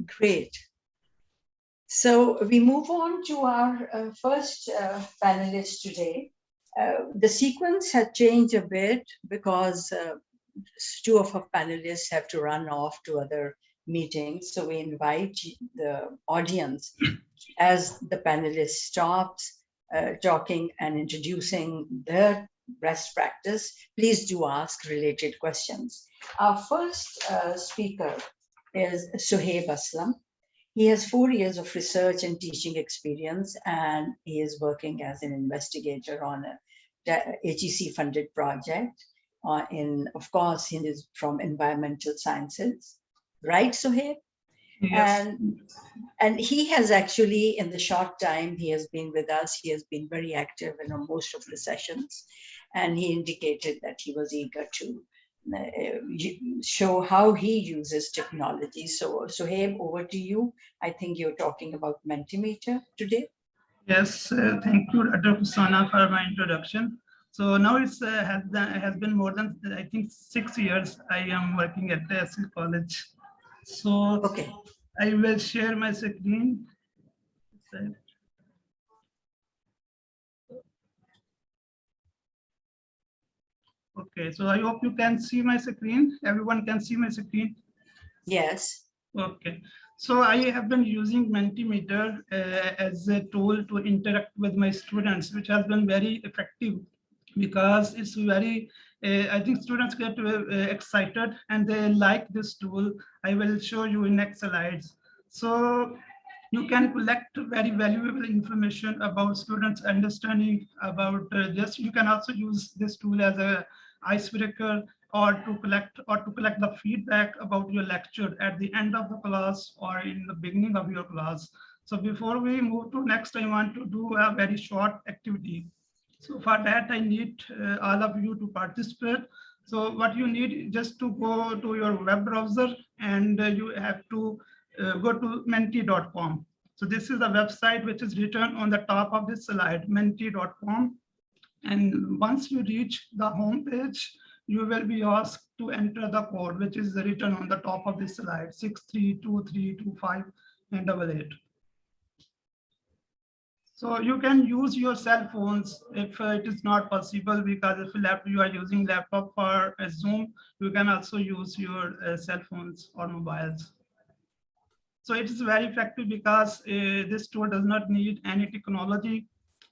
Great. So we move on to our first panelist today. The sequence had changed a bit because two of our panelists have to run off to other meetings. So we invite the audience as the panelist stops talking and introducing their best practice. Please do ask related questions. Our first speaker is Sohaib Aslam. He has 4 years of research and teaching experience, and he is working as an investigator on a HEC-funded project. Of course, he is from environmental sciences, right, Sohaib? Yes. And he has actually, in the short time he has been with us, he has been very active in most of the sessions, and he indicated that he was eager to show how he uses technology. So, Sohaib, over to you. I think you're talking about Mentimeter today. Yes, thank you, Dr. Husana, for my introduction. So now has been more than, I think, 6 years I am working at the SL College. So Okay. I will share my screen. Okay, so I hope you can see my screen. Everyone can see my screen. Yes. Okay, so I have been using Mentimeter as a tool to interact with my students, which has been very effective because it's very, I think students get excited and they like this tool. I will show you in next slides. So you can collect very valuable information about students understanding about just, you can also use this tool as a icebreaker or to collect the feedback about your lecture at the end of the class or in the beginning of your class. So before we move to next, I want to do a very short activity. So for that, I need all of you to participate. So what you need just to go to your web browser, and you have to go to menti.com. So this is the website which is written on the top of this slide, menti.com. And once you reach the home page, you will be asked to enter the code, which is written on the top of this slide, 632325 and 88. So you can use your cell phones if it is not possible, because if you are using laptop for Zoom, you can also use your cell phones or mobiles. So it is very effective because this tool does not need any technology.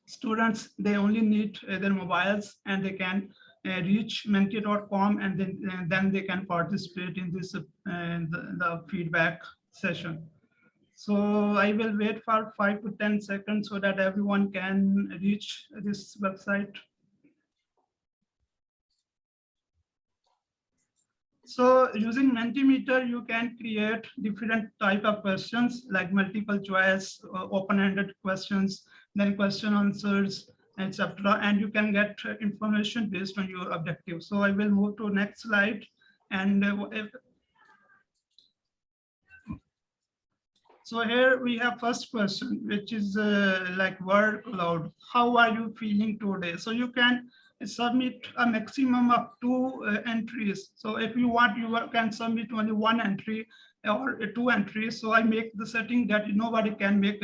Students, they only need their mobiles, and they can reach menti.com, and then they can participate in this the feedback session. So I will wait for 5 to 10 seconds so that everyone can reach this website. So using Mentimeter, you can create different type of questions like multiple choice, open-ended questions, then question answers, etc. And you can get information based on your objective. So I will move to next slide. And so here we have first question, which is like word cloud. How are you feeling today? So you can submit a maximum of 2 entries. So if you want, you can submit only 1 entry or 2 entries. So I make the setting that nobody can make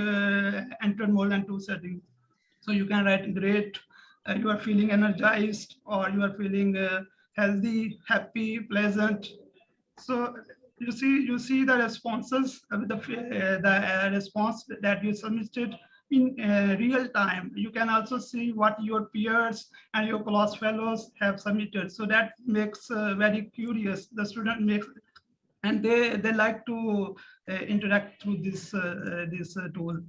enter more than 2 settings. So you can write great, you are feeling energized, or you are feeling healthy, happy, pleasant. So you see the responses, the response that you submitted in real time. You can also see what your peers and your class fellows have submitted. So that makes very curious. The student makes, and they like to interact through this tool.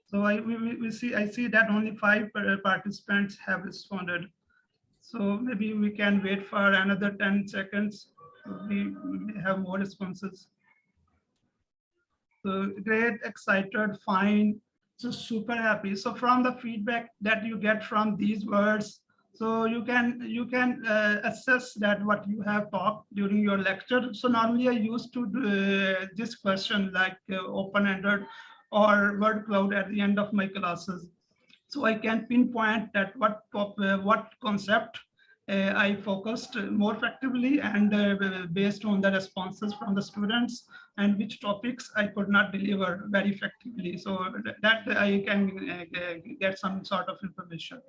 So I see that only 5 participants have responded. So maybe we can wait for another 10 seconds. We may have more responses. So great, excited, fine, so super happy. So from the feedback that you get from these words, so you can assess that what you have talked during your lecture. So normally I used to do this question like open-ended or word cloud at the end of my classes. So I can pinpoint that what concept I focused more effectively and based on the responses from the students and which topics I could not deliver very effectively. So that I can get some sort of information.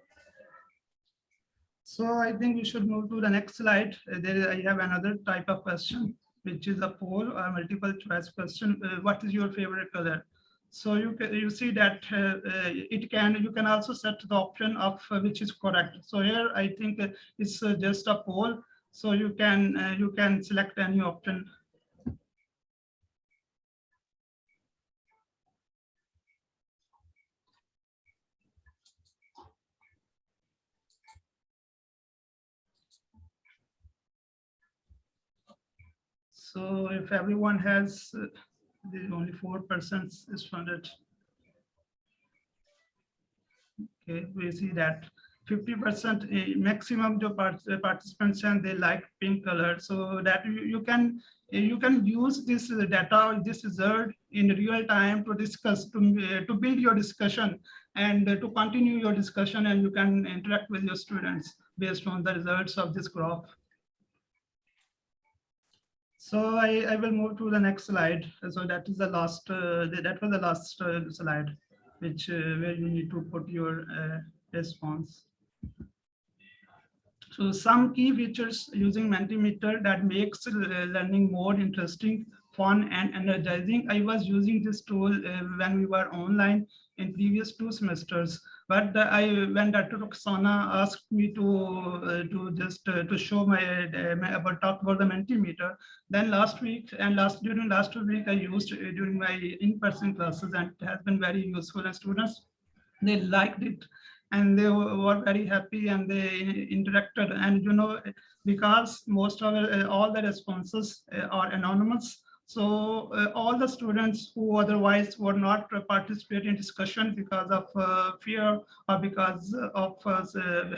So I think we should move to the next slide. There I have another type of question, which is a poll or multiple choice question. What is your favorite color? So you see that you can also set the option of which is correct. So here I think it's just a poll. So you can select any option. So if everyone has, there's only 4% is funded. Okay, we see that 50% maximum the participants and they like pink color. So that you can use this data, this result in real time to discuss, to build your discussion and to continue your discussion, and you can interact with your students based on the results of this graph. So I will move to the next slide. So that is the last, that was the last slide, which where you need to put your response. So some key features using Mentimeter that makes learning more interesting, fun and energizing. I was using this tool when we were online in previous 2 semesters. But when Dr. Roxana asked me to just to show about talk about the Mentimeter, then last week and during last week I used during my in-person classes, and it has been very useful. And students, they liked it and they were very happy and they interacted. And because most of all the responses are anonymous, so all the students who otherwise would not participate in discussion because of fear or because of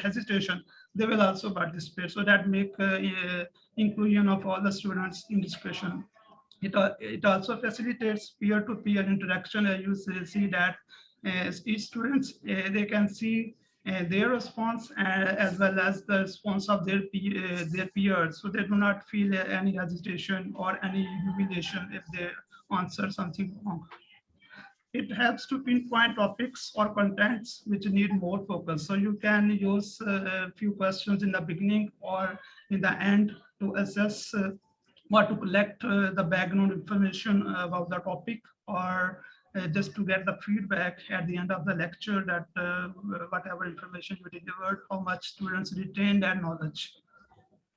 hesitation, they will also participate. So that make inclusion of all the students in discussion. It also facilitates peer-to-peer interaction. You see that each students, they can see their response as well as the response of their peers. So they do not feel any hesitation or any humiliation if they answer something wrong. It helps to pinpoint topics or contents which need more focus. So you can use a few questions in the beginning or in the end to assess or to collect the background information about the topic, or just to get the feedback at the end of the lecture that whatever information you delivered, how much students retained that knowledge.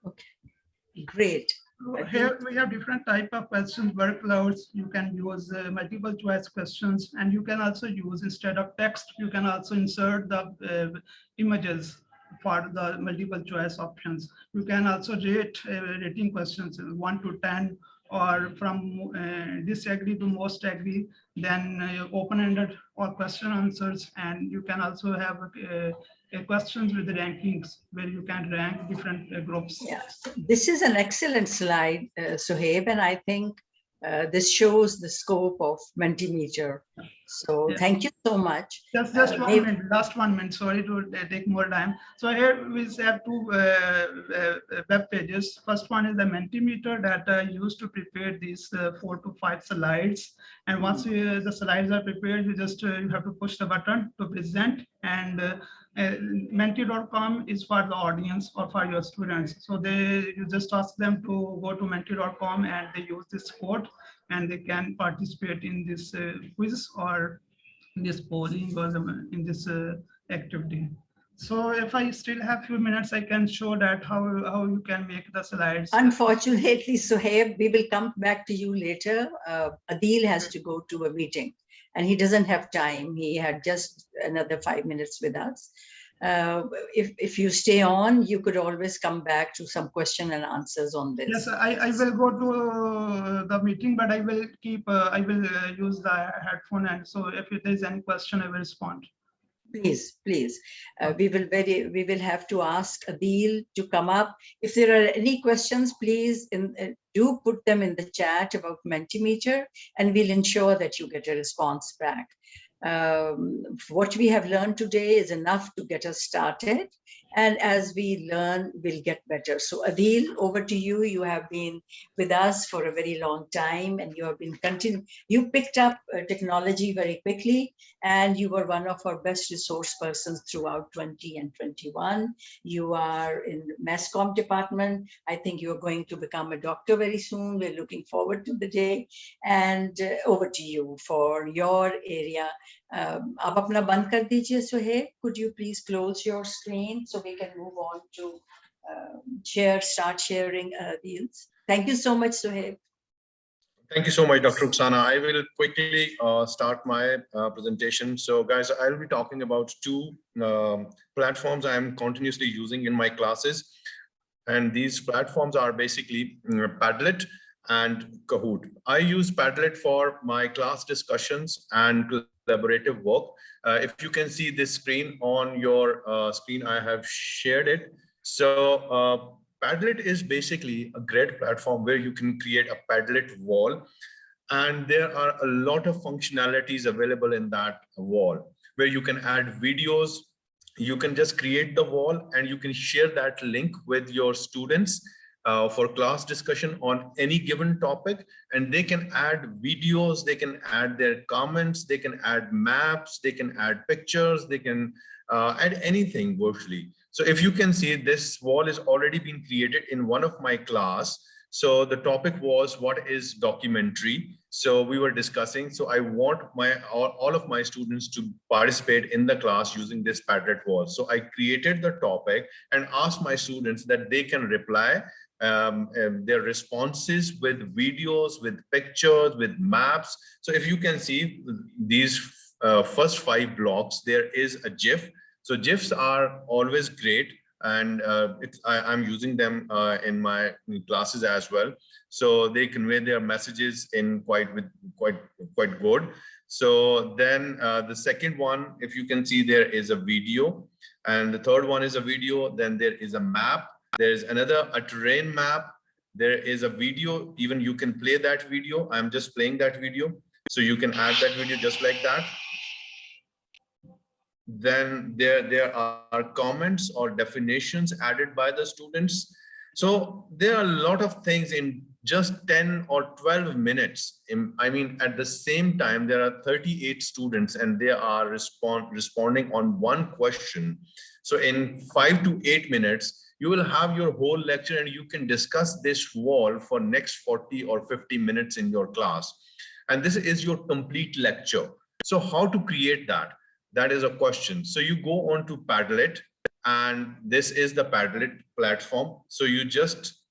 Okay, great. So here we have different type of questions, workloads. You can use multiple choice questions, and you can also use, instead of text, you can also insert the images for the multiple choice options. You can also rate rating questions 1 to 10, or from disagree to most agree, then open-ended or question answers. And you can also have questions with the rankings where you can rank different groups. Yes, this is an excellent slide, Sohaib, and I think this shows the scope of Mentimeter. So yes, thank you so much. Just 1 minute, last 1 minute, sorry to take more time. So here we have 2 web pages. First one is the Mentimeter that I used to prepare these 4 to 5 slides. And once the slides are prepared, you just you have to push the button to present. And Menti.com is for the audience or for your students. So you just ask them to go to Menti.com and they use this code, and they can participate in this quiz or in this polling or in this activity. So if I still have few minutes, I can show that how you can make the slides. Unfortunately, Sohaib, we will come back to you later. Adeel has to go to a meeting and he doesn't have time. He had just another 5 minutes with us. If you stay on, you could always come back to some question and answers on this. Yes, I will go to the meeting, but I will keep, I will use the headphone. And so if there is any question, I will respond. Please, please. We will have to ask Adeel to come up. If there are any questions, please do put them in the chat about Mentimeter, and we'll ensure that you get a response back. What we have learned today is enough to get us started, And as we learn, we'll get better. So Adeel, over to you. You have been with us for a very long time, and you have been you picked up technology very quickly, and you were one of our best resource persons throughout 20 and 21. You are in mass comm department. I think you're going to become a doctor very soon. We're looking forward to the day. And over to you for your area. आप अपना बंद कर दीजिए Suhaib. Could you please close your screen so we can move on to start sharing deals. Thank you so much, Sohaib. Thank you so much, Dr. Ruxana. I will quickly start my presentation. So guys, I'll be talking about two platforms I'm continuously using in my classes. And these platforms are basically Padlet and Kahoot. I use Padlet for my class discussions and collaborative work. If you can see this screen on your screen, I have shared it. So Padlet is basically a great platform where you can create a Padlet wall. And there are a lot of functionalities available in that wall where you can add videos. You can just create the wall and you can share that link with your students for class discussion on any given topic, and they can add videos, they can add their comments, they can add maps, they can add pictures, they can add anything virtually. So if you can see, this wall is already been created in one of my class. So the topic was, what is documentary? So we were discussing, so I want all of my students to participate in the class using this Padlet wall. So I created the topic and asked my students that they can reply their responses with videos, with pictures, with maps. So if you can see these first 5 blocks, there is a GIF. So GIFs are always great, and I'm using them in my classes as well. So they convey their messages in quite good. So then the second one, if you can see, there is a video, and the third one is a video. Then there is a map. There's a terrain map. There is a video. Even you can play that video. I'm just playing that video. So you can add that video just like that. Then there are comments or definitions added by the students. So there are a lot of things in just 10 or 12 minutes. I mean, at the same time, there are 38 students and they are responding on one question. So in 5 to 8 minutes, you will have your whole lecture and you can discuss this wall for next 40 or 50 minutes in your class. And this is your complete lecture. So how to create that? That is a question. So you go on to Padlet, and this is the Padlet platform. So you just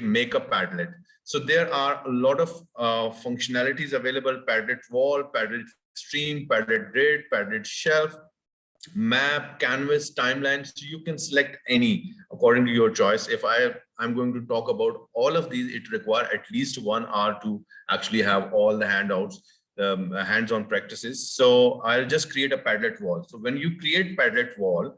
make a Padlet. So there are a lot of functionalities available: Padlet wall, Padlet stream, Padlet grid, Padlet shelf, map, canvas, timeline. So you can select any according to your choice. If I'm going to talk about all of these, it requires at least 1 hour to actually have all the handouts, hands-on practices. So I'll just create a Padlet wall. So when you create Padlet wall,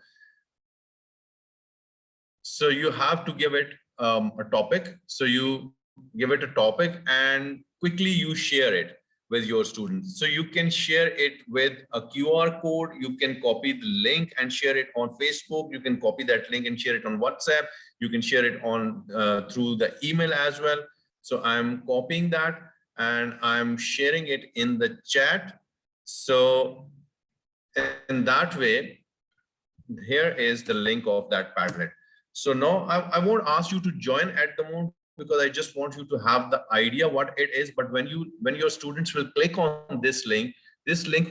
so you have to give it a topic. So you give it a topic and quickly you share it with your students. So you can share it with a QR code. You can copy the link and share it on Facebook. You can copy that link and share it on WhatsApp. You can share it on through the email as well. So I'm copying that and I'm sharing it in the chat. So in that way, here is the link of that Padlet. So now I won't ask you to join at the moment because I just want you to have the idea what it is. But when your students will click on this link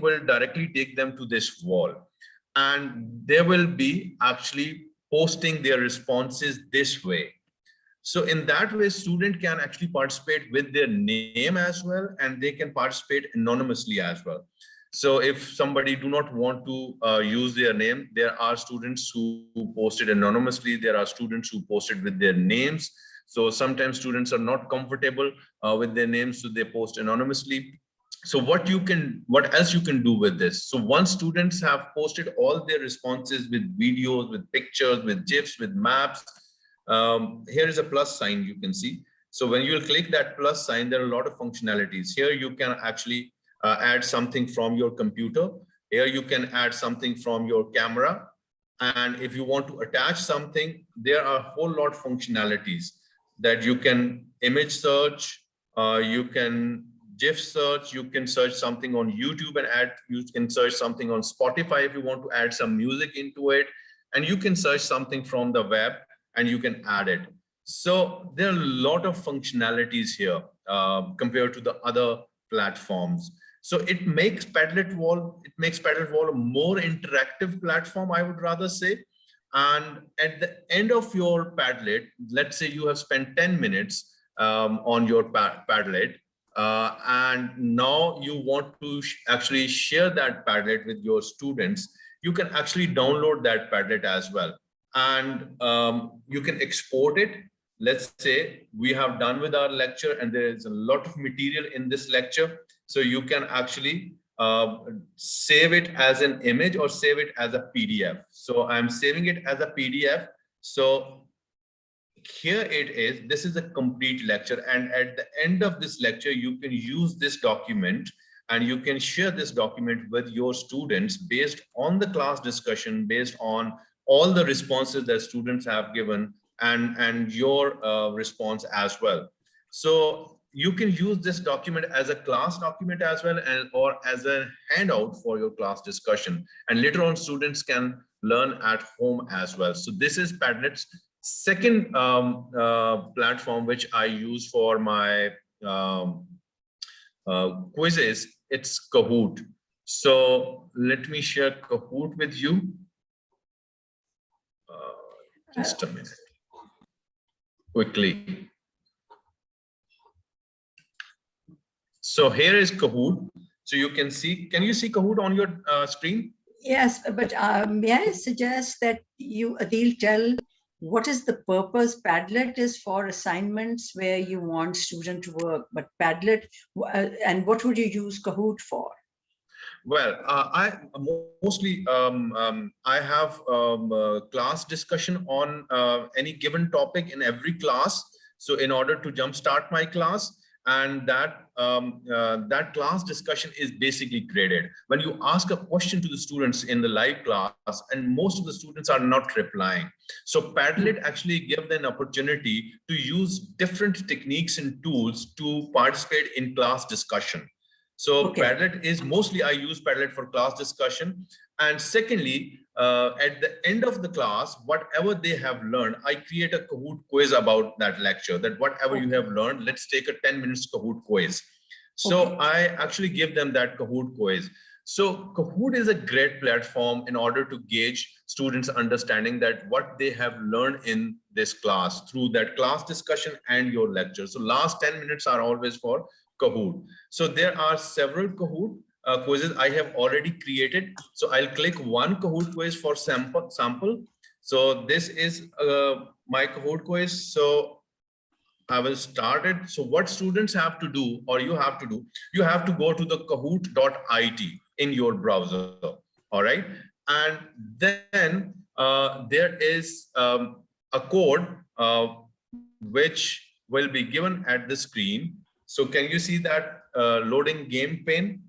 will directly take them to this wall, and they will be actually posting their responses this way. So in that way, student can actually participate with their name as well, and they can participate anonymously as well. So if somebody do not want to use their name, there are students who posted anonymously. There are students who posted with their names. So sometimes students are not comfortable with their names, so they post anonymously. So what else you can do with this? So once students have posted all their responses with videos, with pictures, with GIFs, with maps, here is a plus sign you can see. So when you will click that plus sign, there are a lot of functionalities. Here you can actually add something from your computer. Here you can add something from your camera. And if you want to attach something, there are a whole lot of functionalities that you can image search, you can GIF search, you can search something on YouTube and add, you can search something on Spotify if you want to add some music into it, and you can search something from the web and you can add it. So there are a lot of functionalities here compared to the other platforms. So it makes Padlet Wall a more interactive platform, I would rather say. And at the end of your Padlet, let's say you have spent 10 minutes on your Padlet, and now you want to actually share that Padlet with your students, you can actually download that Padlet as well. And you can export it. Let's say we have done with our lecture and there is a lot of material in this lecture. So you can actually save it as an image or save it as a PDF. So I'm saving it as a PDF. So here it is. This is a complete lecture. And at the end of this lecture, you can use this document and you can share this document with your students based on the class discussion, based on all the responses that students have given and your response as well. So you can use this document as a class document as well, or as a handout for your class discussion. And later on, students can learn at home as well. So this is Padlet's second platform, which I use for my quizzes. It's Kahoot. So let me share Kahoot with you. Just a minute. Quickly. So here is Kahoot. So you can see, can you see Kahoot on your screen? Yes, but may I suggest that you, Adeel, tell what is the purpose? Padlet is for assignments where you want student to work, but Padlet, and what would you use Kahoot for? Well, I mostly I have class discussion on any given topic in every class. So in order to jumpstart my class, and that that class discussion is basically graded. When you ask a question to the students in the live class, and most of the students are not replying. So Padlet actually gives them an opportunity to use different techniques and tools to participate in class discussion. So okay. Padlet is mostly, I use Padlet for class discussion. And secondly, at the end of the class, whatever they have learned, I create a Kahoot quiz about that lecture, that whatever okay. you have learned, let's take a 10 minutes Kahoot quiz. So okay. I actually give them that Kahoot quiz. So Kahoot is a great platform in order to gauge students' understanding that what they have learned in this class through that class discussion and your lecture. So last 10 minutes are always for Kahoot. So there are several Kahoot quizzes I have already created. So I'll click one Kahoot quiz for sample. So this is my Kahoot quiz. So I will start it. So what students have to do, or you have to do, you have to go to the kahoot.it in your browser. All right. And then there is a code which will be given at the screen. So can you see that loading game pane?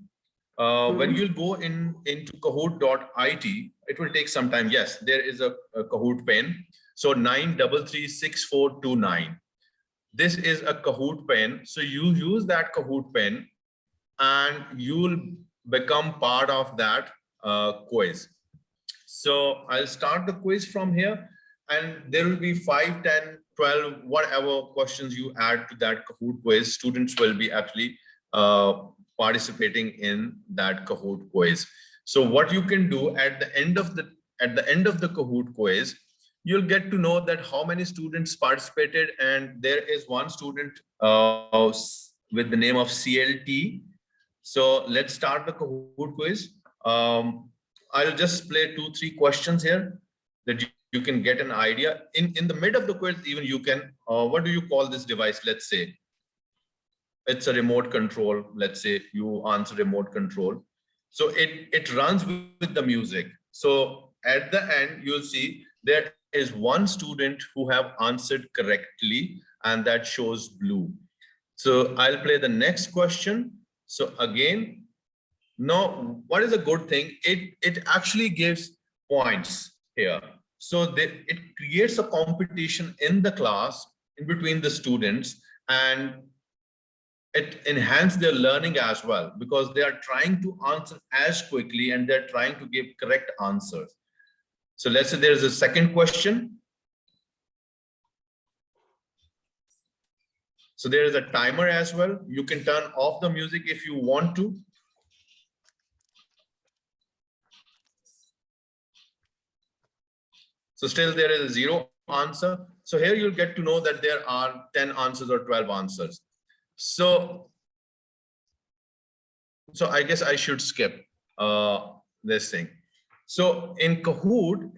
When you'll go into kahoot.it, it will take some time. Yes, there is a Kahoot pane. So 9336429. This is a Kahoot pen. So you use that Kahoot pen and you'll become part of that quiz. So I'll start the quiz from here, and there will be 5, 10, 12, whatever questions you add to that Kahoot quiz. Students will be actually participating in that Kahoot quiz. So what you can do at the end of the Kahoot quiz, you'll get to know that how many students participated, and there is one student with the name of CLT. So let's start the Kahoot quiz. I'll just play 2-3 questions here that you can get an idea. In the mid of the quiz, even you can, what do you call this device? Let's say it's a remote control. Let's say you answer remote control. So it runs with the music. So at the end, you'll see there is one student who have answered correctly, and that shows blue. So I'll play the next question. So again, now what is a good thing? It actually gives points. here. So it creates a competition in the class in between the students, and it enhances their learning as well, because they are trying to answer as quickly and they're trying to give correct answers. So let's say there's a second question. So there is a timer as well. You can turn off the music if you want to. So still there is a 0 answer. So here you'll get to know that there are 10 answers or 12 answers. So I guess I should skip this thing. So in Kahoot,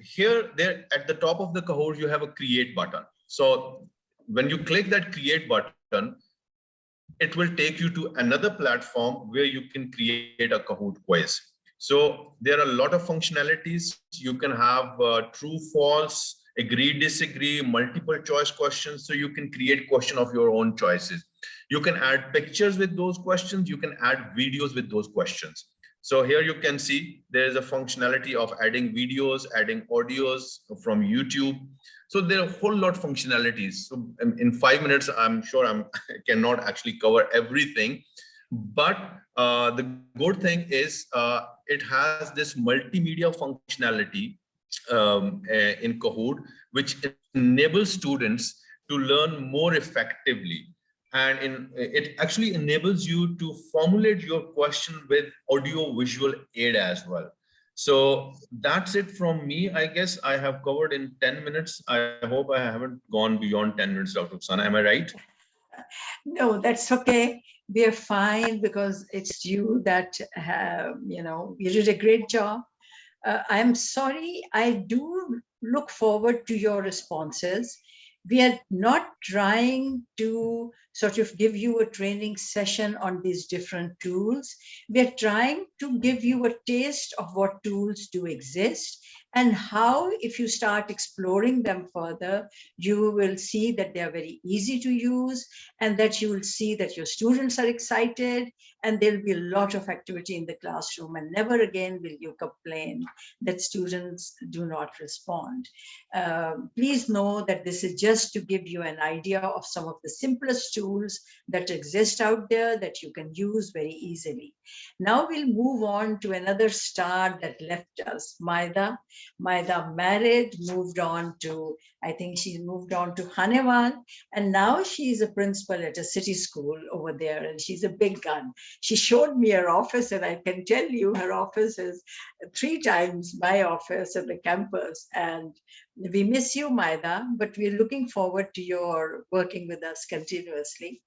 there at the top of the Kahoot, you have a create button. So when you click that create button, it will take you to another platform where you can create a Kahoot quiz. So there are a lot of functionalities. You can have true, false, agree, disagree, multiple choice questions. So you can create question of your own choices. You can add pictures with those questions. You can add videos with those questions. So here you can see there is a functionality of adding videos, adding audios from YouTube. So there are a whole lot of functionalities. So in 5 minutes, I'm sure I cannot actually cover everything. But the good thing is it has this multimedia functionality in Kahoot, which enables students to learn more effectively. And it actually enables you to formulate your question with audio visual aid as well. So that's it from me. I guess I have covered in 10 minutes. I hope I haven't gone beyond 10 minutes, Dr. Sana. Am I right? No, that's okay. We are fine because it's you that you did a great job. I'm sorry. I do look forward to your responses. We are not trying to sort of give you a training session on these different tools. We are trying to give you a taste of what tools do exist and how, if you start exploring them further, you will see that they are very easy to use, and that you will see that your students are excited, and there'll be a lot of activity in the classroom, and never again will you complain that students do not respond. Please know that this is just to give you an idea of some of the simplest tools that exist out there that you can use very easily. Now we'll move on to another star that left us, Maida. Maida married, moved on to, I think she moved on to Hanewan, and now she's a principal at a city school over there, and she's a big gun. She showed me her office, and I can tell you her office is 3 times my office at the campus. And we miss you, Maida, but we're looking forward to your working with us continuously.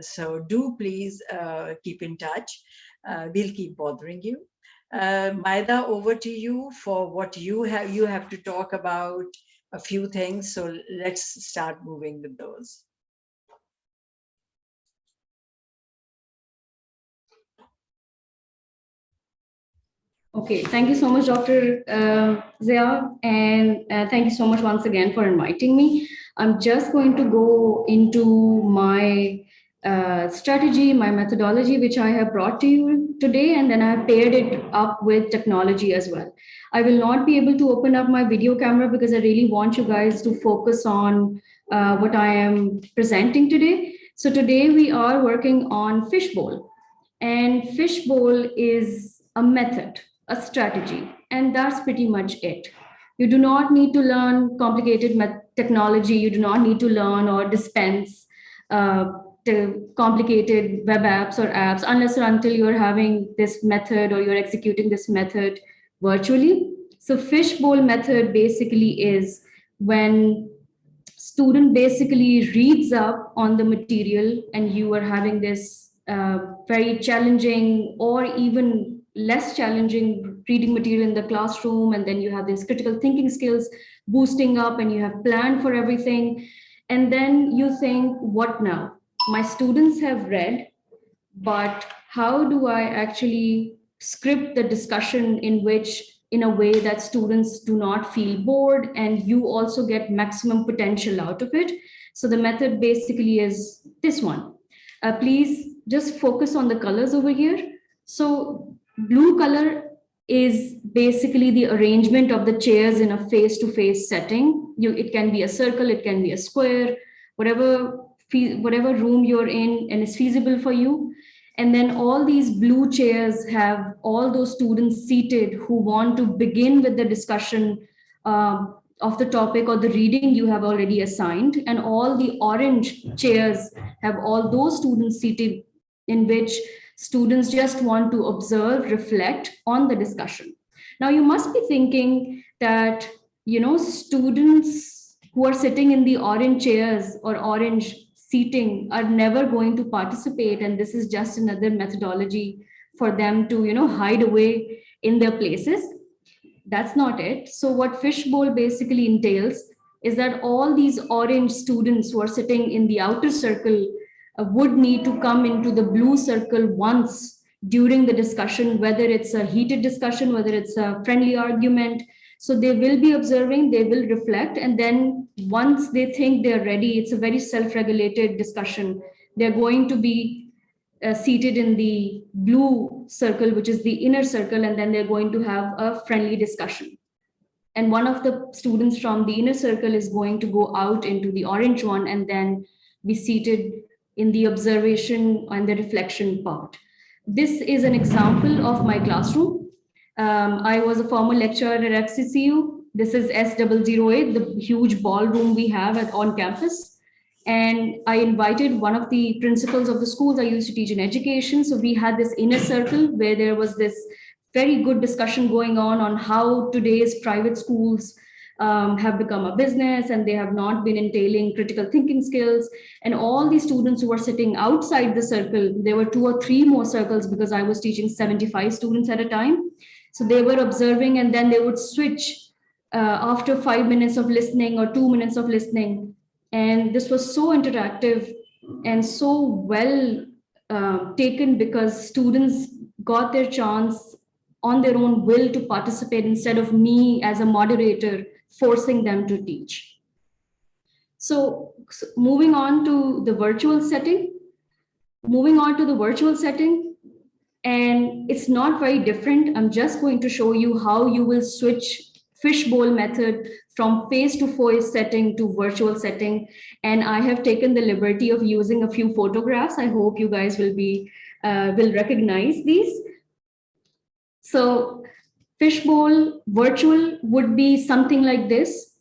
So do please keep in touch. We'll keep bothering you. Maida, over to you for what you have to talk about a few things. So let's start moving with those. Okay, thank you so much, Dr. Zia, and thank you so much once again for inviting me. I'm just going to go into my strategy, my methodology, which I have brought to you today, and then I have paired it up with technology as well. I will not be able to open up my video camera because I really want you guys to focus on what I am presenting today. So today we are working on Fishbowl, and Fishbowl is a method, a strategy, and that's pretty much it. You do not need to learn complicated technology. You do not need to learn or dispense the complicated web apps or apps unless or until you're having this method or you're executing this method virtually. So Fishbowl method basically is when student basically reads up on the material and you are having this very challenging or even less challenging reading material in the classroom, and then you have these critical thinking skills boosting up and you have planned for everything, and then you think, what now? My students have read, but how do I actually script the discussion in a way that students do not feel bored and you also get maximum potential out of it? So the method basically is this one. Please just focus on the colors over here. So blue color is basically the arrangement of the chairs in a face-to-face setting. It can be a circle, it can be a square, whatever room you're in and is feasible for you. And then all these blue chairs have all those students seated who want to begin with the discussion of the topic or the reading you have already assigned. And all the orange chairs have all those students seated in which students just want to observe, reflect on the discussion. Now you must be thinking that, students who are sitting in the orange chairs or orange seating are never going to participate, and this is just another methodology for them to, hide away in their places. That's not it. So what fishbowl basically entails is that all these orange students who are sitting in the outer circle would need to come into the blue circle once during the discussion, whether it's a heated discussion, whether it's a friendly argument. So they will be observing, they will reflect, and then once they think they're ready, it's a very self-regulated discussion. They're going to be seated in the blue circle, which is the inner circle, and then they're going to have a friendly discussion. And one of the students from the inner circle is going to go out into the orange one and then be seated in the observation and the reflection part. This is an example of my classroom. I was a former lecturer at FCCU. This is S008, the huge ballroom we have on campus. And I invited one of the principals of the schools I used to teach in education. So we had this inner circle where there was this very good discussion going on how today's private schools have become a business and they have not been entailing critical thinking skills. And all the students who were sitting outside the circle, there were 2 or 3 more circles because I was teaching 75 students at a time. So they were observing and then they would switch after 5 minutes of listening or 2 minutes of listening. And this was so interactive and so well taken because students got their chance on their own will to participate instead of me as a moderator forcing them to teach. So moving on to the virtual setting. And it's not very different. I'm just going to show you how you will switch fishbowl method from face-to-face setting to virtual setting. And I have taken the liberty of using a few photographs. I hope you guys will recognize these. So fishbowl virtual would be something like this.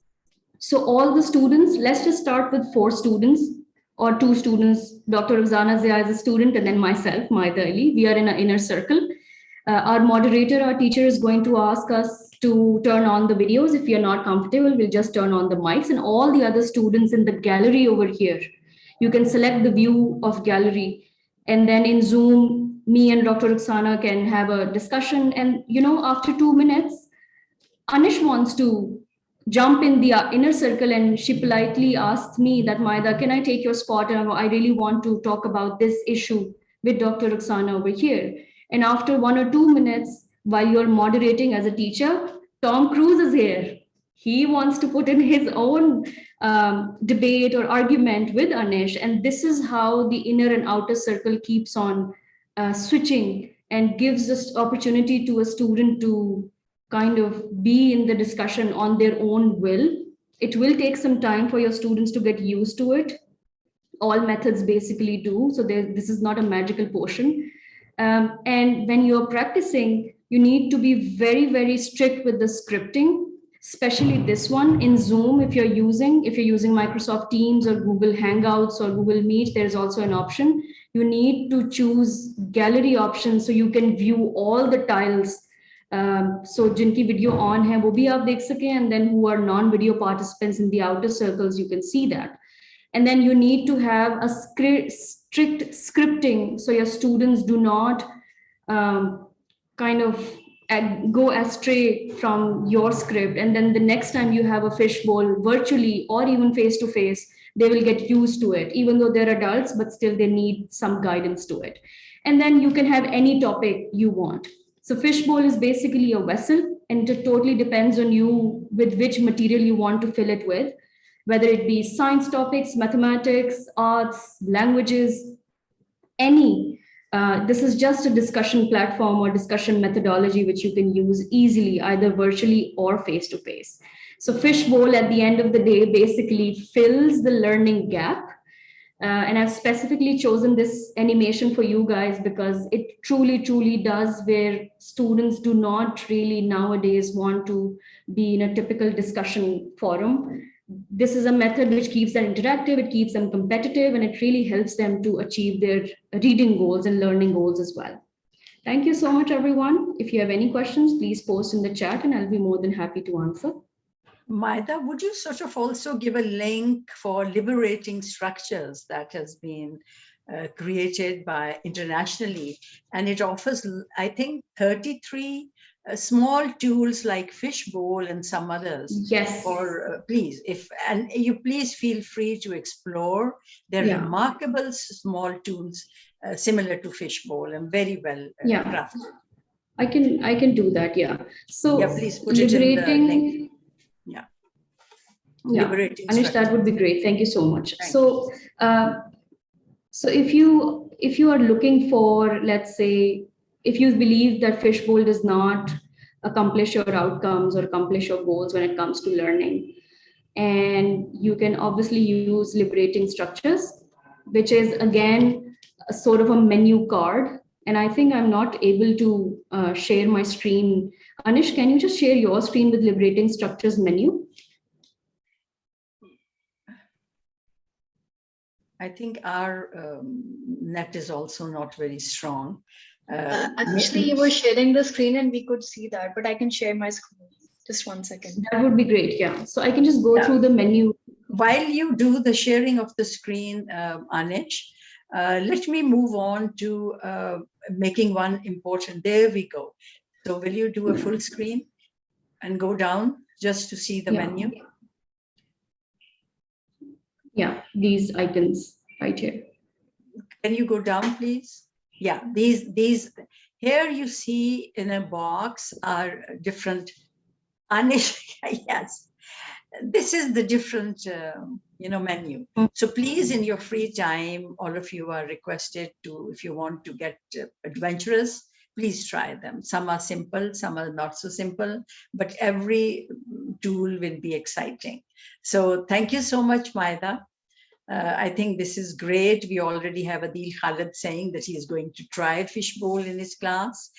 So all the students, let's just start with 4 students or 2 students. Dr. Roxana Zia is a student and then myself, Maida. We are in an inner circle. Our moderator, our teacher is going to ask us to turn on the videos. If you're not comfortable, we'll just turn on the mics, and all the other students in the gallery over here, you can select the view of gallery. And then in Zoom, me and Dr. Roxana can have a discussion. And, after 2 minutes, Anish wants to jump in the inner circle and she politely asked me that, Maida, can I take your spot? And I really want to talk about this issue with Dr. Roxana over here. And after 1 or 2 minutes, while you're moderating as a teacher, Tom Cruise is here. He wants to put in his own debate or argument with Anish. And this is how the inner and outer circle keeps on switching and gives this opportunity to a student to kind of be in the discussion on their own will. It will take some time for your students to get used to it. All methods basically do. So this is not a magical potion. And when you're practicing, you need to be very, very strict with the scripting, especially this one in Zoom. If you're using Microsoft Teams or Google Hangouts or Google Meet, there's also an option. You need to choose gallery option so you can view all the tiles. So jinki video on hai, wo bhi aap dekh sake, and then who are non-video participants in the outer circles, you can see that. And then you need to have a strict scripting so your students do not kind of go astray from your script. And then the next time you have a fishbowl virtually or even face-to-face, they will get used to it, even though they're adults, but still they need some guidance to it. And then you can have any topic you want. So fishbowl is basically a vessel, and it totally depends on you with which material you want to fill it with, whether it be science topics, mathematics, arts, languages, any This is just a discussion platform or discussion methodology which you can use easily, either virtually or face-to-face. So Fishbowl at the end of the day basically fills the learning gap. And I've specifically chosen this animation for you guys because it truly does, where students do not really nowadays want to be in a typical discussion forum. This is a method which keeps them interactive, it keeps them competitive, and it really helps them to achieve their reading goals and learning goals as well. Thank you so much, everyone. If you have any questions, please post in the chat and I'll be more than happy to answer. Maida, would you sort of also give a link for Liberating Structures that has been created by internationally, and it offers, I think, 33 small tools like Fishbowl and some others. Yes. For please, and you please feel free to explore. They're remarkable small tools, similar to Fishbowl and very well crafted. I can do that. Yeah. So yeah, please put it in the link. Yeah, Anish, that would be great. Thank you so much. So if you are looking for, let's say, if you believe that Fishbowl does not accomplish your outcomes or accomplish your goals when it comes to learning, and you can obviously use Liberating Structures, which is again a sort of a menu card. And I think I'm not able to share my screen. Anish, can you just share your screen with Liberating Structures menu? I think our net is also not very strong. Actually, you were sharing the screen and we could see that, but I can share my screen. Just 1 second. That would be great. Yeah. So I can just go through the menu. While you do the sharing of the screen, Anish, let me move on to making one important. There we go. So will you do a full screen and go down just to see the menu? Yeah, these icons right here. Can you go down, please? Yeah, these here you see in a box are different. Anish, yes, this is the different menu. So please, in your free time, all of you are requested to, if you want to get adventurous, please try them. Some are simple, some are not so simple, but every tool will be exciting. So thank you so much, Maida. I think this is great. We already have Adeel Khalid saying that he is going to try Fishbowl in his class.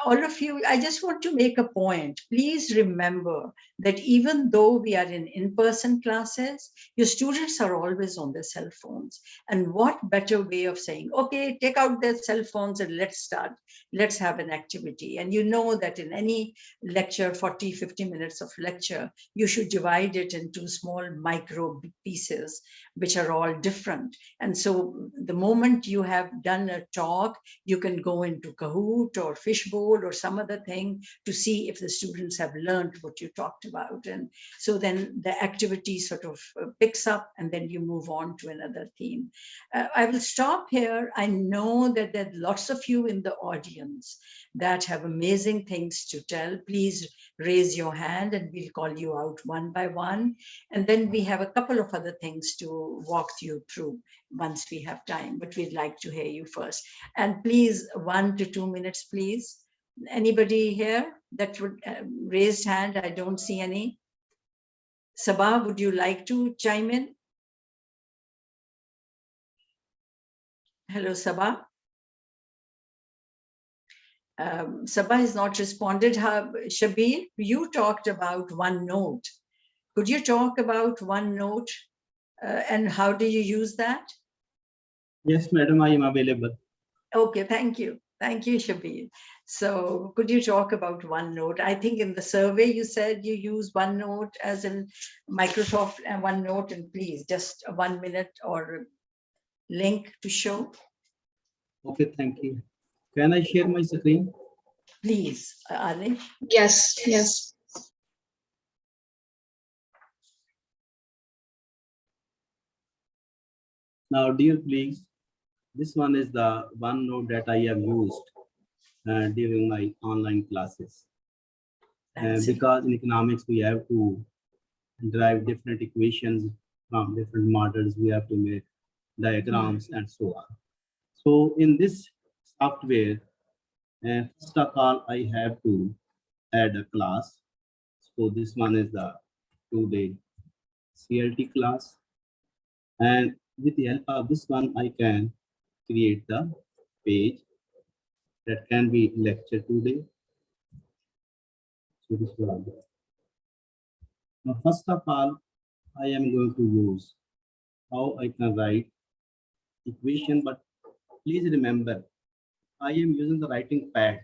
All of you, I just want to make a point. Please remember that even though we are in in-person classes, your students are always on their cell phones. And what better way of saying, okay, take out their cell phones and let's start. Let's have an activity. And you know that in any lecture, 40, 50 minutes of lecture, you should divide it into small micro pieces, which are all different. And so the moment you have done a talk, you can go into Kahoot or Fishbowl or some other thing to see if the students have learned what you talked about. And so then the activity sort of picks up and then you move on to another theme. I will stop here. I know that there are lots of you in the audience that have amazing things to tell. Please raise your hand and we'll call you out one by one. And then we have a couple of other things to walk you through once we have time, but we'd like to hear you first. And please, 1 to 2 minutes, please. Anybody here that would raise hand? I don't see any. Sabah, would you like to chime in? Hello, Sabah. Sabah has not responded. Shabir, you talked about OneNote. Could you talk about OneNote and how do you use that? Yes, madam, I am available. Okay, thank you. Thank you, Shabir. So could you talk about OneNote? I think in the survey you said you use OneNote as in Microsoft and OneNote, and please just 1 minute or link to show. Okay, thank you. Can I share my screen? Please, Anish. Yes, yes. Now, dear colleagues, this one is the OneNote that I have used during my online classes. Because in economics, we have to derive different equations from different models. We have to make diagrams and so on. So in this software. And first of all, I have to add a class. So this one is the today CLT class. And with the help of this one, I can create the page that can be lecture today. So this one. Now, first of all, I am going to use how I can write equation, but please remember, I am using the writing pad.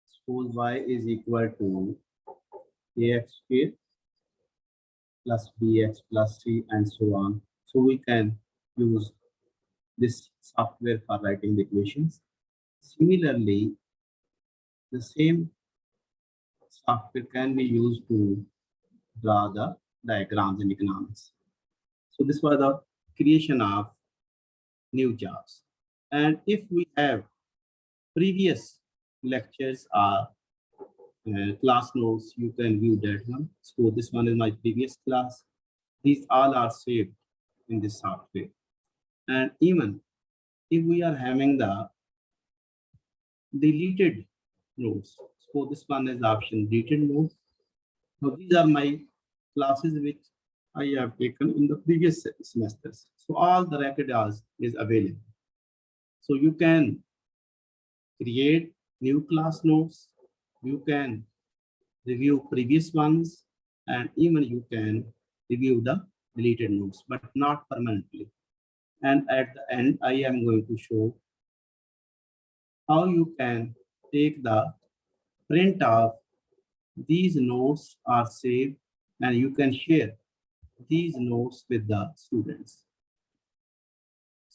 Suppose y is equal to ax squared plus bx plus c and so on. So we can use this software for writing the equations. Similarly, the same software can be used to draw the diagrams in economics. So this was the creation of new jobs. And if we have previous lectures or class notes, you can view that one. So this one is my previous class. These all are saved in this software. And even if we are having the deleted notes, so this one is option deleted notes. Now these are my classes which I have taken in the previous semesters. So all the record is available. So you can create new class notes, you can review previous ones, and even you can review the deleted notes, but not permanently. And at the end, I am going to show how you can take the print of these notes are saved, and you can share these notes with the students.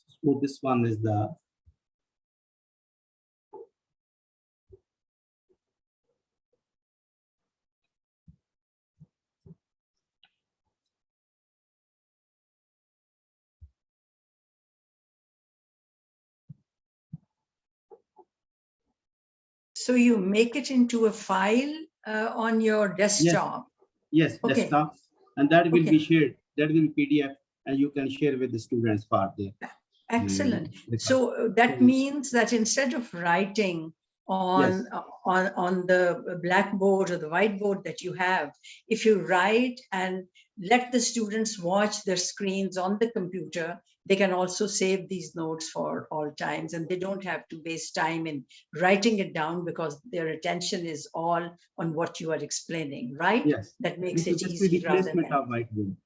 So this one is the So you make it into a file on your desktop. yes, Okay. desktop, and that will Okay. be shared. That will be PDF, and you can share with the students part there. Excellent. record. So that So- means that instead of writing on, Yes. on the blackboard or the whiteboard that you have, if you write and let the students watch their screens on the computer, they can also save these notes for all times, and they don't have to waste time in writing it down because their attention is all on what you are explaining, right? Yes, That makes this it is just the easy rather replacement than. of whiteboard.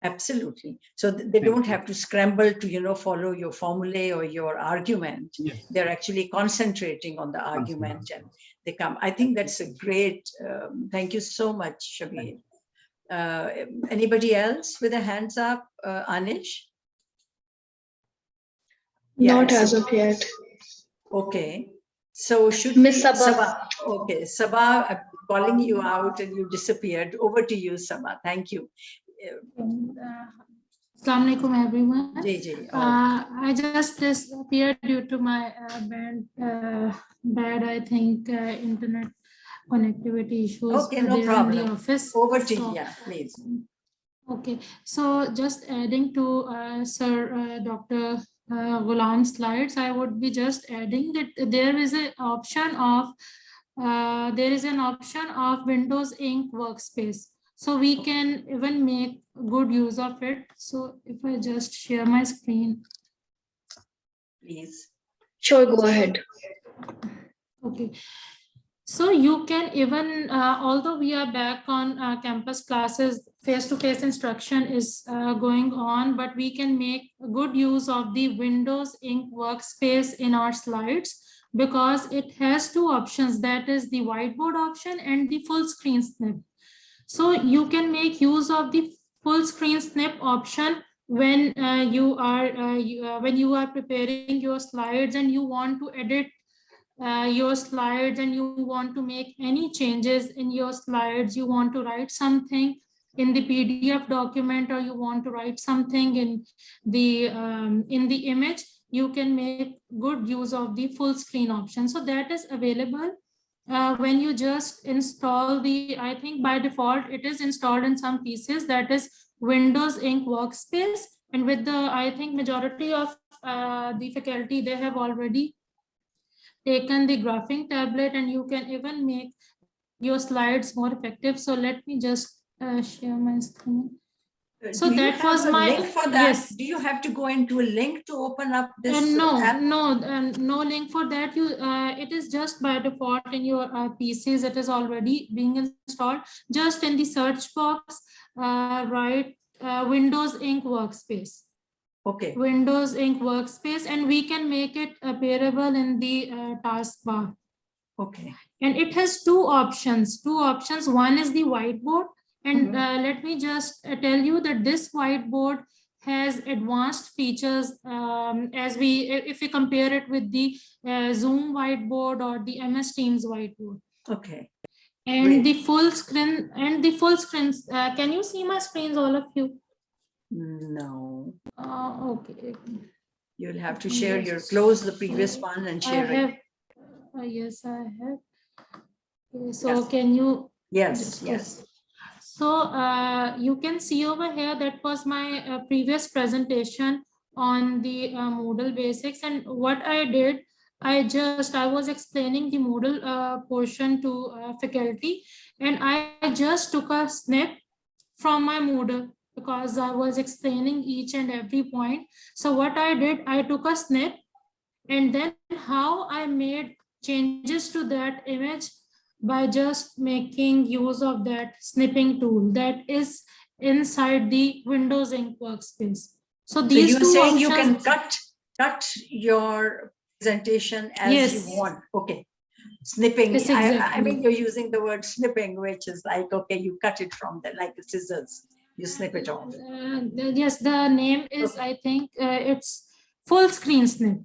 Absolutely. So they Thank don't you. have to scramble to, follow your formulae or your argument. Yes. They're actually concentrating on the argument and they come. I think that's a great, thank you so much, Shabir. Anybody else with a hands up? Anish? Not Yeah, as of yet. Okay. So should Miss we- Sabah. Okay, Sabah, I'm calling you out and you disappeared. Over to you, Sabah. Thank you. Assalamu alaikum everyone. JJ. I just disappeared due to my bad, I think, internet connectivity issues Okay, no there in problem. the office. Over to So- you, yeah, please. Okay, so just adding to Sir Dr. Ghulam's slides, I would be just adding that there is an option of Windows Ink workspace. So we can even make good use of it. So if I just share my screen. Please. Sure, go ahead. Okay. So you can even, although we are back on campus classes, face-to-face instruction is going on, but we can make good use of the Windows Ink workspace in our slides because it has two options, that is the whiteboard option and the full screen snip. So you can make use of the full screen snip option when you are preparing your slides and you want to edit your slides and you want to make any changes in your slides, you want to write something in the PDF document or you want to write something in the image, you can make good use of the full screen option. So that is available when you just install the, I think by default, it is installed in some pieces, that is Windows Ink Workspace. And with the, I think majority of the faculty, they have already taken the graphing tablet, and you can even make your slides more effective. So let me just share my screen. So do you that have was a my link for that? yes. Do you have to go into a link to open up this No, app? no link for that. You it is just by default in your PCs. It is already being installed. Just in the search box, write Windows Ink Workspace. Okay. Windows Ink Workspace, and we can make it appearable in the taskbar. Okay. And it has two options. One is the whiteboard. And let me just tell you that this whiteboard has advanced features as if we compare it with the Zoom whiteboard or the MS Teams whiteboard. Okay. And Great. the full screen can you see my screens, all of you? No. Okay. You'll have to share close the previous one and share it. Yes, I have. Okay, so Yes. can you? Yes, yes. So you can see over here, that was my previous presentation on the Moodle basics. And what I did, I was explaining the Moodle portion to faculty, and I just took a snip from my Moodle because I was explaining each and every point. So what I did, I took a snip, and then how I made changes to that image by just making use of that snipping tool that is inside the Windows Ink Workspace. So these you're two saying options, you can cut your presentation as yes, you want. Okay. Snipping. yes, I exactly. mean, you're using the word snipping, which is like, okay, you cut it from the, like the scissors, you snip it off. Yes, the name is, I think it's full screen snip.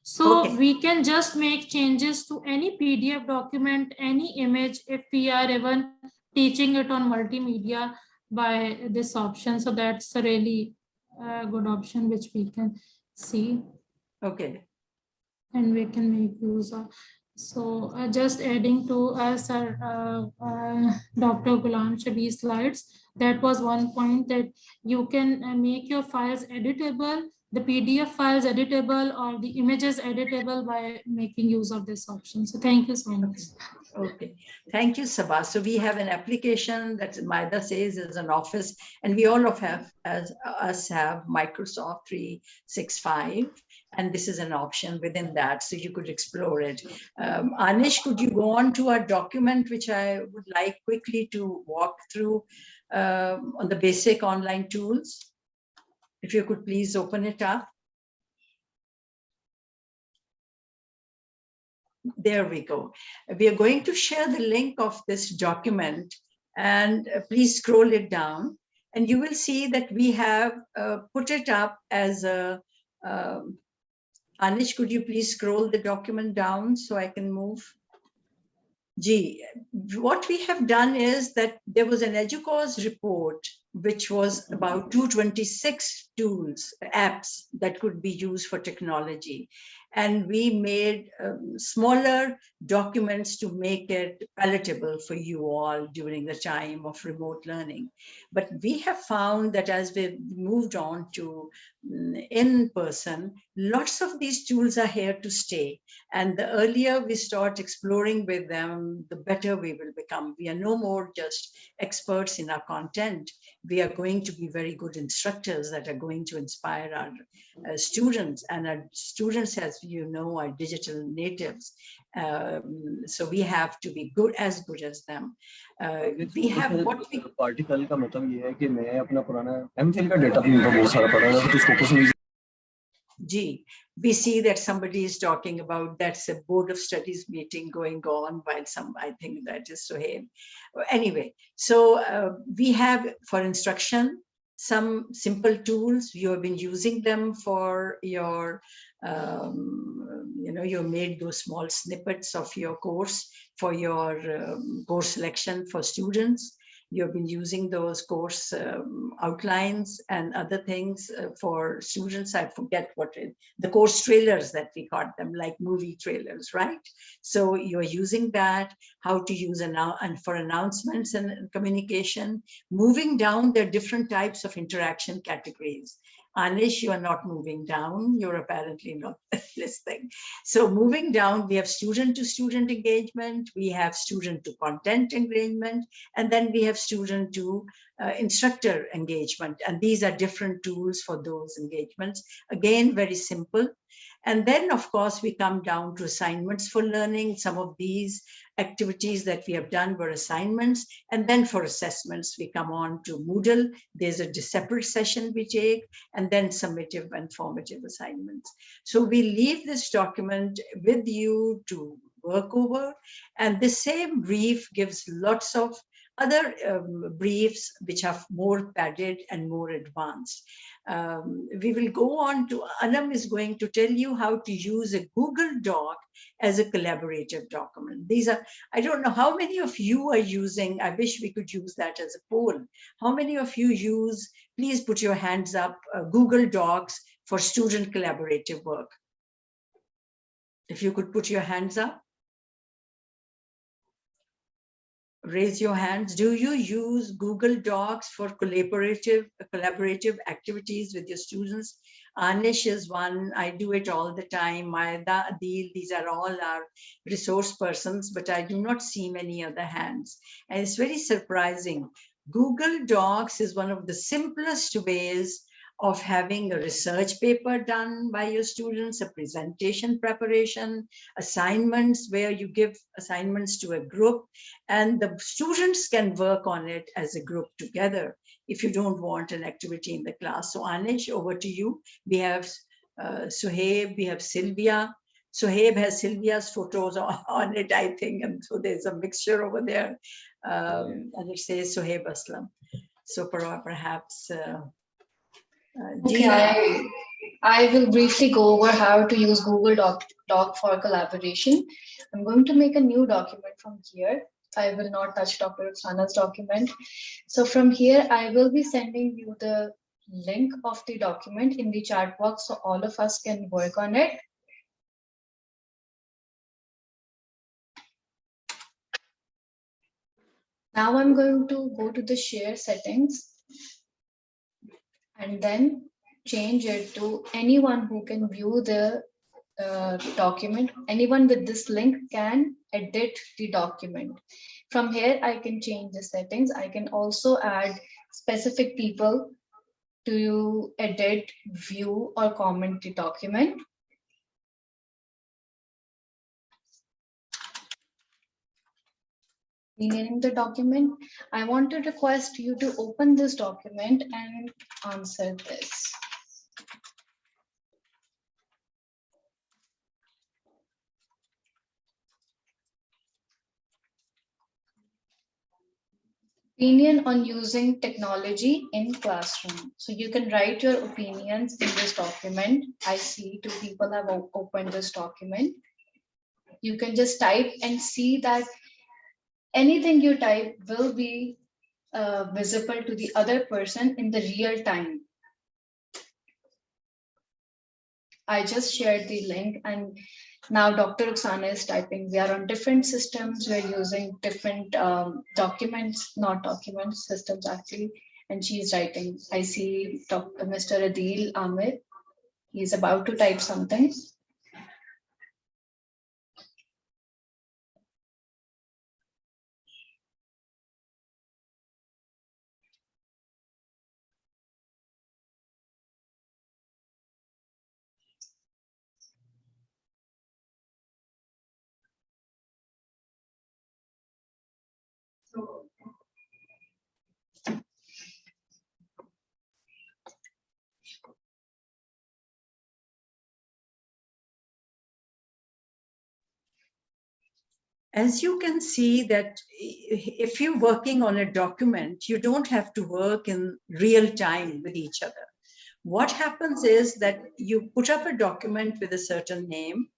So Okay. we can just make changes to any PDF document, any image, if we are even teaching it on multimedia by this option. So that's a really good option which we can see. Okay. And we can make use of. So just adding to Sir Dr. Ghulam Shabi's slides, that was one point, that you can make your files editable, the PDF files editable, or the images editable by making use of this option. So thank you so much. Okay, thank you, Sabah. So we have an application that Maida says is an Office, and we all have Microsoft 365, and this is an option within that, so you could explore it. Anish, could you go on to our document, which I would like quickly to walk through on the basic online tools? If you could please open it up. There we go. We are going to share the link of this document, and please scroll it down, and you will see that we have put it up as a, Anish, could you please scroll the document down so I can move? Gee, what we have done is that there was an EDUCAUSE report, which was about 226 tools, apps that could be used for technology. And we made smaller documents to make it palatable for you all during the time of remote learning. But we have found that as we've moved on to in-person, lots of these tools are here to stay. And the earlier we start exploring with them, the better we will become. We are no more just experts in our content. We are going to be very good instructors that are going to inspire our students. And our students, as you know, are digital natives. So we have to be as good as them. We have what we... particle का मतलब ये है कि मैं अपना पुराना MPhil का data भी उनको बहुत सारा पड़ा है तो उसको कुछ नहीं Gee, we see that somebody is talking about that's a board of studies meeting going on while I think that is Sohaib. Anyway, so we have for instruction some simple tools. You have been using them for your, you made those small snippets of your course for your course selection for students. You've been using those course outlines and other things for students. I forget the course trailers that we got them, like movie trailers, right? So you're using that, how to use and for announcements and communication. Moving down, there are different types of interaction categories. Anish, you are not moving down. You're apparently not listening. So moving down, we have student-to-student engagement, we have student-to-content engagement, and then we have student-to-instructor engagement. And these are different tools for those engagements. Again, very simple. And then, of course, we come down to assignments for learning. Some of these activities that we have done were assignments. And then for assessments, we come on to Moodle. There's a separate session we take, and then summative and formative assignments. So we leave this document with you to work over. And the same brief gives lots of other briefs which are more padded and more advanced. We will go on to, Anam is going to tell you how to use a Google Doc as a collaborative document. These are, I don't know how many of you are using, I wish we could use that as a poll. How many of you use, please put your hands up, Google Docs for student collaborative work. If you could put your hands up. Raise your hands. Do you use Google Docs for collaborative activities with your students? Anish is one. I do it all the time. Maida, Adeel, these are all our resource persons, but I do not see many other hands. And it's very surprising. Google Docs is one of the simplest ways of having a research paper done by your students, a presentation preparation, assignments where you give assignments to a group, and the students can work on it as a group together if you don't want an activity in the class. So Anish, over to you. We have Sohaib, we have Sylvia. Sohaib has Sylvia's photos on it, I think, and so there's a mixture over there. And it says Sohaib Aslam. So perhaps Okay, I will briefly go over how to use Google Doc for collaboration. I'm going to make a new document from here. I will not touch Dr. Rukhsana's document. So from here, I will be sending you the link of the document in the chat box so all of us can work on it. Now I'm going to go to the share settings and then change it to anyone who can view the document. Anyone with this link can edit the document. From here, I can change the settings. I can also add specific people to edit, view, or comment the document. Renaming the document, I want to request you to open this document and answer this. Opinion on using technology in classroom. So you can write your opinions in this document. I see 2 people have opened this document. You can just type and see that anything you type will be visible to the other person in the real time. I just shared the link and now Dr. Rukhsana is typing. We are on different systems. We're using different documents, not documents, systems actually. And she's writing. I see Mr. Adeel, Amir. He's about to type something. As you can see that if you're working on a document, you don't have to work in real time with each other. What happens is that you put up a document with a certain name,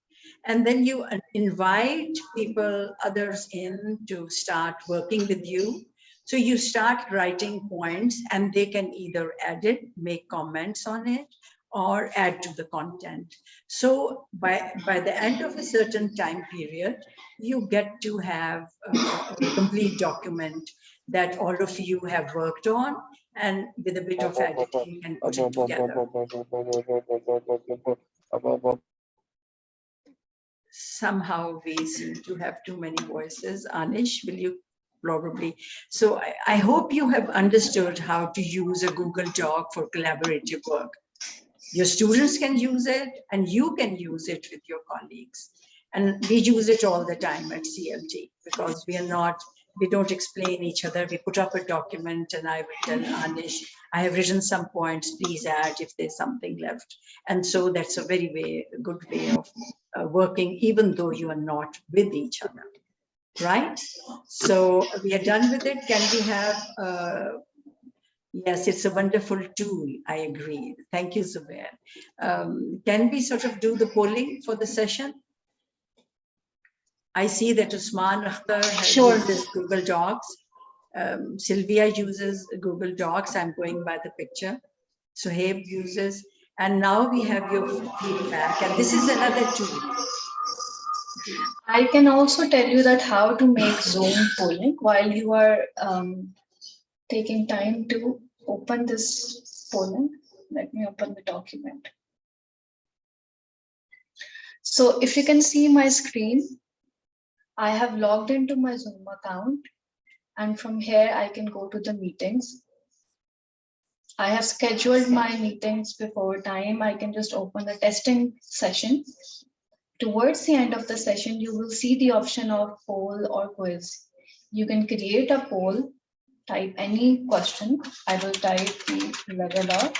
and then you invite people, others in to start working with you. So you start writing points and they can either edit, make comments on it, or add to the content. So by the end of a certain time period, you get to have a complete document that all of you have worked on, and with a bit of editing and put it together. Somehow we seem to have too many voices. Anish, will you probably? So I hope you have understood how to use a Google Doc for collaborative work. Your students can use it and you can use it with your colleagues. And we use it all the time at CLT because we don't explain each other. We put up a document and I will tell Anish, I have written some points, please add if there's something left. And so that's a very good way of working, even though you are not with each other, right? So we are done with it. Can we have, yes, it's a wonderful tool. I agree. Thank you, Zubair. Can we sort of do the polling for the session? I see that Usman Akhtar has uses Google Docs. Sylvia uses Google Docs. I'm going by the picture. Sohaib uses, and now we have your feedback. And this is another tool. I can also tell you that how to make Zoom polling while you are taking time to open this polling. Let me open the document. So if you can see my screen, I have logged into my Zoom account, and from here I can go to the meetings. I have scheduled my meetings before time. I can just open the testing session. Towards the end of the session, you will see the option of poll or quiz. You can create a poll, type any question. I will type the level of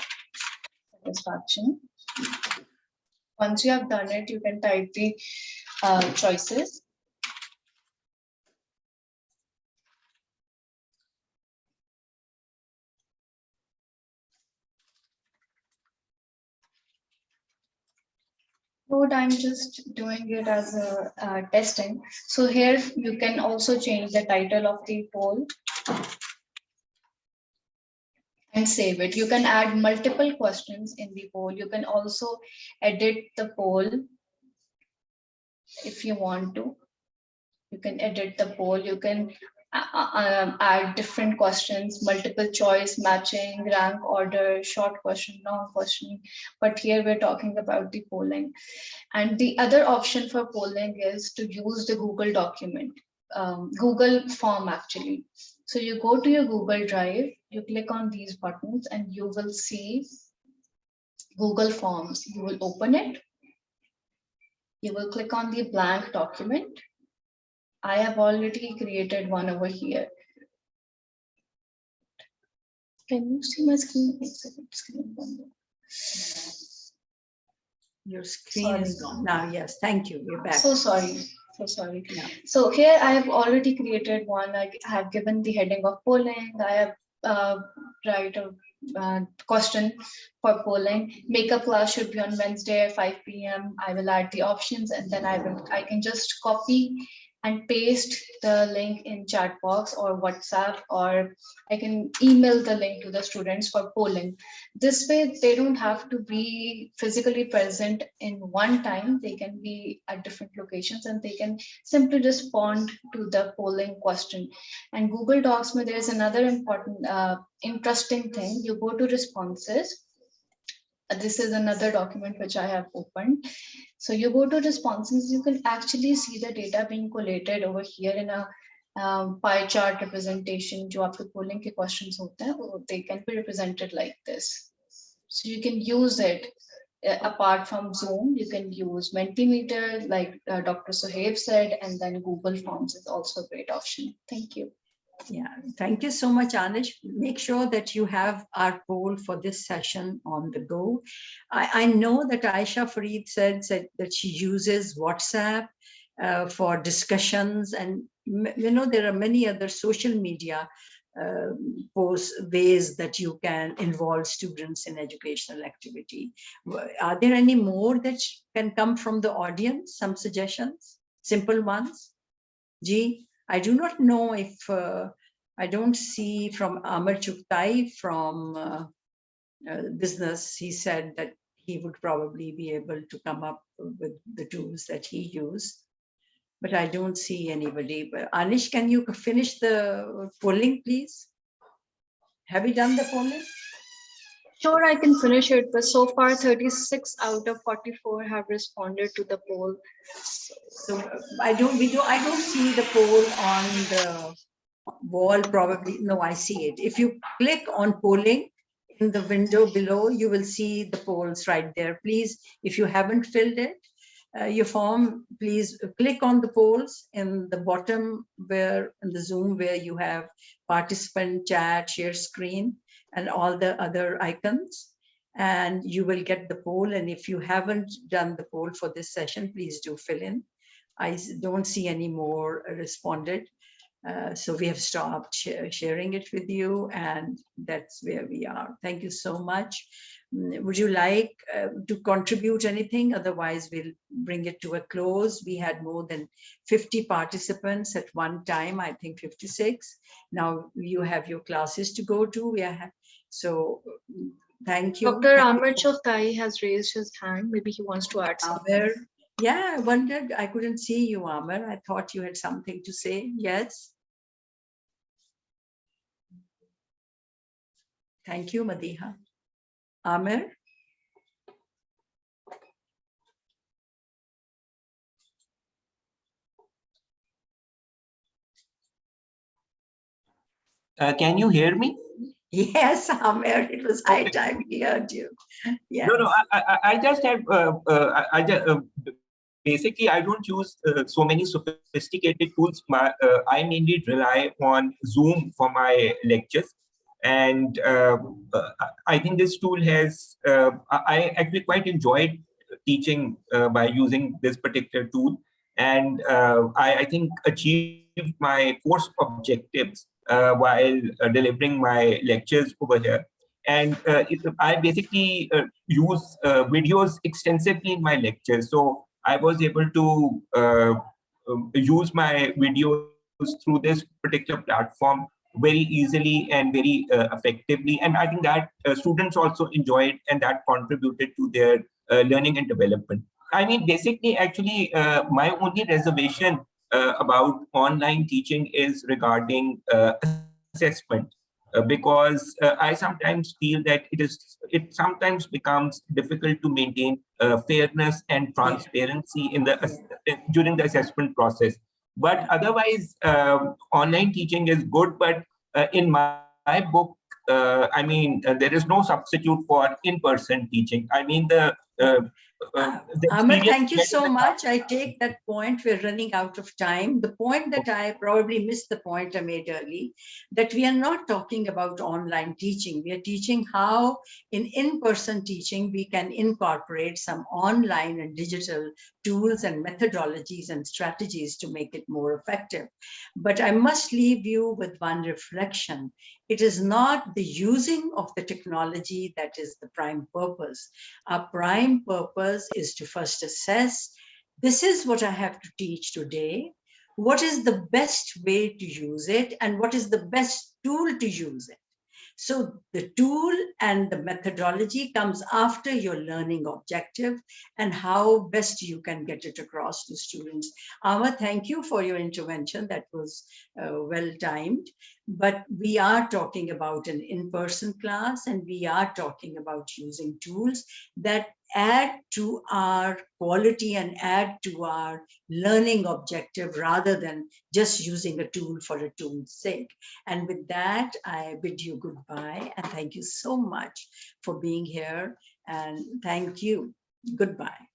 satisfaction. Once you have done it, you can type the choices. I'm just doing it as a testing. So here you can also change the title of the poll and save it. You can add multiple questions in the poll. You can also edit the poll if you want to. You can edit the poll. You can add different questions, multiple choice, matching, rank order, short question, long question. But here we're talking about the polling. And the other option for polling is to use the Google document, Google form actually. So you go to your Google Drive, you click on these buttons and you will see Google Forms. You will open it. You will click on the blank document. I have already created one over here. Can you see my screen? Your screen is gone now. Yes, thank you. You're back. So sorry. Yeah. So here I have already created one. I have given the heading of polling. I have write a question for polling. Makeup class should be on Wednesday at 5 p.m. I will add the options and then I can just copy and paste the link in chat box or WhatsApp, or I can email the link to the students for polling. This way, they don't have to be physically present in one time. They can be at different locations and they can simply respond to the polling question. And Google Docs, there's another important, interesting thing. You go to responses. This is another document which I have opened. So you go to responses, you can actually see the data being collated over here in a pie chart representation. जो आपके polling के questions होते हैं, they can be represented like this. So you can use it apart from Zoom. You can use Mentimeter, like Dr. Sohaib said, and then Google Forms is also a great option. Thank you. Yeah, thank you so much, Anish. Make sure that you have our poll for this session on the go. I know that Aisha Fareed said that she uses WhatsApp for discussions, and there are many other social media ways that you can involve students in educational activity. Are there any more that can come from the audience? Some suggestions, simple ones? G? I do not know if I don't see from Amir Chuktai from business. He said that he would probably be able to come up with the tools that he used, but I don't see anybody. But Anish, can you finish the polling, please? Have you done the polling? Sure, I can finish it, but so far 36 out of 44 have responded to the poll. So I don't see the poll on the wall probably. No, I see it. If you click on polling in the window below, you will see the polls right there. Please, if you haven't filled it, your form, please click on the polls in the bottom where in the Zoom where you have participant, chat, share screen, and all the other icons, and you will get the poll. And if you haven't done the poll for this session, please do fill in. I don't see any more responded. So we have stopped sharing it with you, and that's where we are. Thank you so much. Would you like to contribute anything? Otherwise, we'll bring it to a close. We had more than 50 participants at one time, I think 56. Now you have your classes to go to. So thank you. Dr. Amir Choktai has raised his hand. Maybe he wants to add something. Amir, yeah, I wondered, I couldn't see you, Amir. I thought you had something to say. Yes. Thank you, Madiha. Amir? Can you hear me? Yes, Amir, it was high time we heard you. Yes. No, I just have, basically, I don't use so many sophisticated tools. I mainly rely on Zoom for my lectures. And I think this tool has, I actually quite enjoyed teaching by using this particular tool. And I think achieved my course objectives while delivering my lectures over here. And I basically use videos extensively in my lectures. So I was able to use my videos through this particular platform very easily and very effectively. And I think that students also enjoyed, and that contributed to their learning and development. I mean, basically, actually, my only reservation about online teaching is regarding assessment. Because I sometimes feel that it sometimes becomes difficult to maintain fairness and transparency in the during the assessment process. But otherwise, online teaching is good. But in my book, I mean, there is no substitute for in-person teaching. I mean, the Amir, thank you so much. I take that point. We're running out of time. The point that I probably missed the point I made early, that we are not talking about online teaching. We are teaching how in-person teaching, we can incorporate some online and digital tools and methodologies and strategies to make it more effective. But I must leave you with one reflection. It is not the using of the technology that is the prime purpose. Our prime purpose is to first assess, this is what I have to teach today. What is the best way to use it, and what is the best tool to use it? So the tool and the methodology comes after your learning objective and how best you can get it across to students. Ahmed, thank you for your intervention. That was well timed. But we are talking about an in-person class, and we are talking about using tools that add to our quality and add to our learning objective rather than just using a tool for a tool's sake. And with that, I bid you goodbye and thank you so much for being here, and thank you. Goodbye.